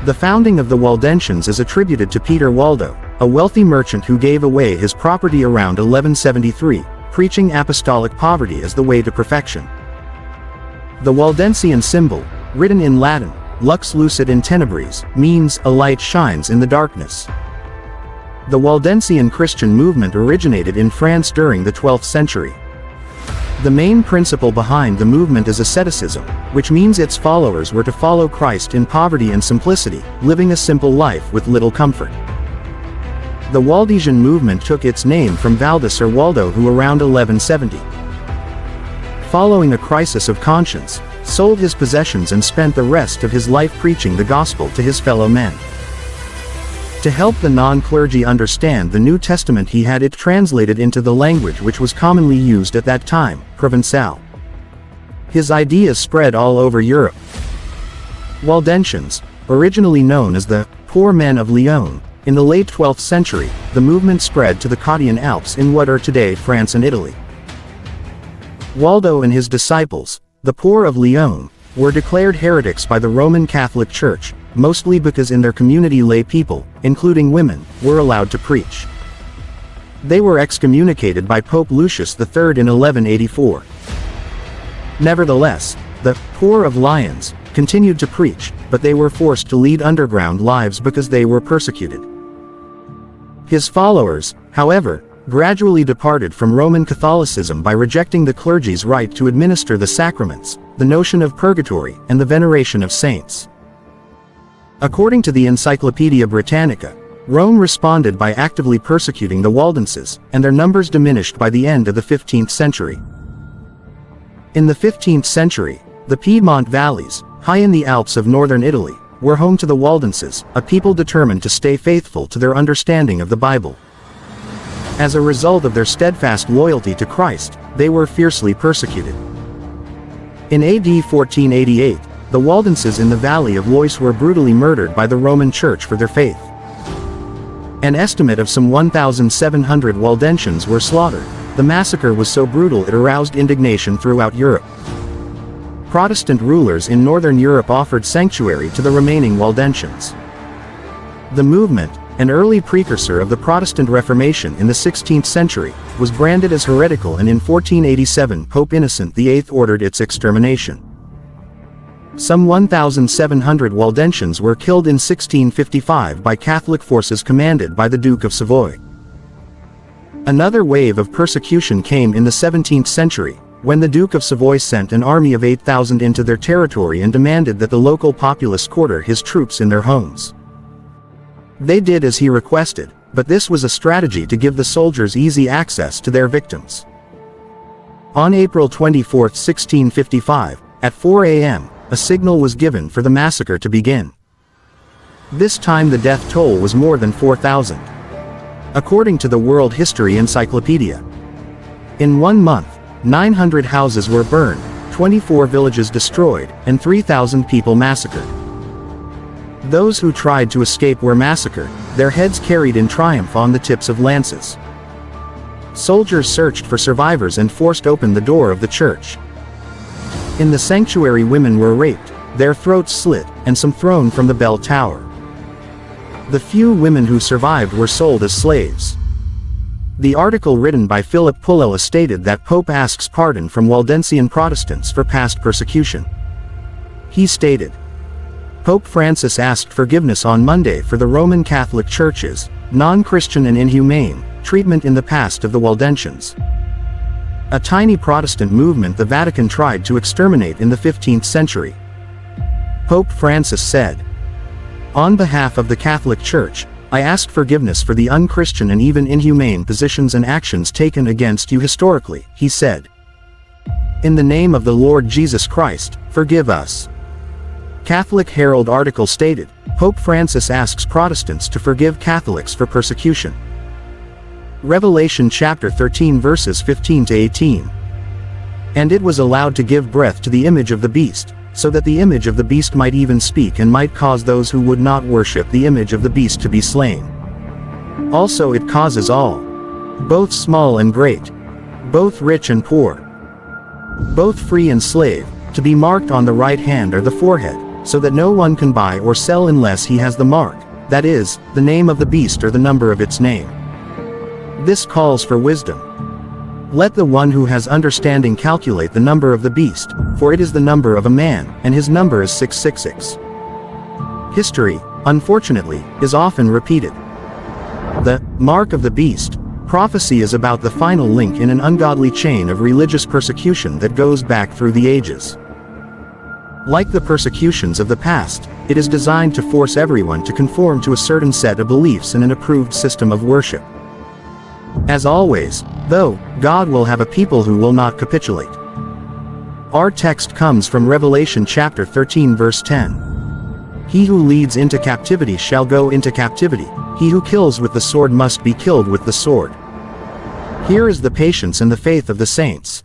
The founding of the Waldensians is attributed to Peter Waldo, a wealthy merchant who gave away his property around 1173, preaching apostolic poverty as the way to perfection. The Waldensian symbol, written in Latin, lux lucet in tenebris, means a light shines in the darkness. The Waldensian Christian movement originated in France during the 12th century. The main principle behind the movement is asceticism, which means its followers were to follow Christ in poverty and simplicity, living a simple life with little comfort. The Waldensian movement took its name from Valdis or Waldo, who around 1170, following a crisis of conscience, sold his possessions and spent the rest of his life preaching the gospel to his fellow men. To help the non-clergy understand the New Testament, he had it translated into the language which was commonly used at that time, Provençal. His ideas spread all over Europe. Waldensians, originally known as the Poor Men of Lyon, in the late 12th century, the movement spread to the Cottian Alps in what are today France and Italy. Waldo and his disciples, the Poor of Lyon, were declared heretics by the Roman Catholic Church, mostly because in their community lay people, including women, were allowed to preach. They were excommunicated by Pope Lucius III in 1184. Nevertheless, the Poor of Lyons continued to preach, but they were forced to lead underground lives because they were persecuted. His followers, however, gradually departed from Roman Catholicism by rejecting the clergy's right to administer the sacraments, the notion of purgatory, and the veneration of saints. According to the Encyclopaedia Britannica, Rome responded by actively persecuting the Waldenses, and their numbers diminished by the end of the 15th century. In the 15th century, the Piedmont valleys, high in the Alps of northern Italy, were home to the Waldenses, a people determined to stay faithful to their understanding of the Bible. As a result of their steadfast loyalty to Christ, they were fiercely persecuted. In AD 1488, the Waldenses in the valley of Lois were brutally murdered by the Roman Church for their faith. An estimate of some 1,700 Waldensians were slaughtered. The massacre was so brutal it aroused indignation throughout Europe. Protestant rulers in northern Europe offered sanctuary to the remaining Waldensians. The movement, an early precursor of the Protestant Reformation in the 16th century, was branded as heretical, and in 1487 Pope Innocent VIII ordered its extermination. Some 1,700 Waldensians were killed in 1655 by Catholic forces commanded by the Duke of Savoy. Another wave of persecution came in the 17th century, when the Duke of Savoy sent an army of 8,000 into their territory and demanded that the local populace quarter his troops in their homes. They did as he requested, but this was a strategy to give the soldiers easy access to their victims. On April 24, 1655, at 4 a.m., a signal was given for the massacre to begin. This time the death toll was more than 4,000. According to the World History Encyclopedia, in 1 month, 900 houses were burned, 24 villages destroyed, and 3,000 people massacred. Those who tried to escape were massacred, their heads carried in triumph on the tips of lances. Soldiers searched for survivors and forced open the door of the church. In the sanctuary, women were raped, their throats slit, and some thrown from the bell tower. The few women who survived were sold as slaves. The article written by Philip Pullela stated that Pope asks pardon from Waldensian Protestants for past persecution. He stated, Pope Francis asked forgiveness on Monday for the Roman Catholic Church's non-Christian and inhumane treatment in the past of the Waldensians, a tiny Protestant movement the Vatican tried to exterminate in the 15th century. Pope Francis said, on behalf of the Catholic Church, I ask forgiveness for the unchristian and even inhumane positions and actions taken against you historically, he said. In the name of the Lord Jesus Christ, forgive us. Catholic Herald article stated, Pope Francis asks Protestants to forgive Catholics for persecution. Revelation chapter 13 verses 15 to 18. And it was allowed to give breath to the image of the beast, so that the image of the beast might even speak and might cause those who would not worship the image of the beast to be slain. Also it causes all, both small and great, both rich and poor, both free and slave, to be marked on the right hand or the forehead, so that no one can buy or sell unless he has the mark, that is, the name of the beast or the number of its name. This calls for wisdom. Let the one who has understanding calculate the number of the beast, for it is the number of a man, and his number is 666. History, unfortunately, is often repeated. The mark of the beast prophecy is about the final link in an ungodly chain of religious persecution that goes back through the ages. Like the persecutions of the past, it is designed to force everyone to conform to a certain set of beliefs and an approved system of worship. As always, though, God will have a people who will not capitulate. Our text comes from Revelation chapter 13 verse 10. He who leads into captivity shall go into captivity, he who kills with the sword must be killed with the sword. Here is the patience and the faith of the saints.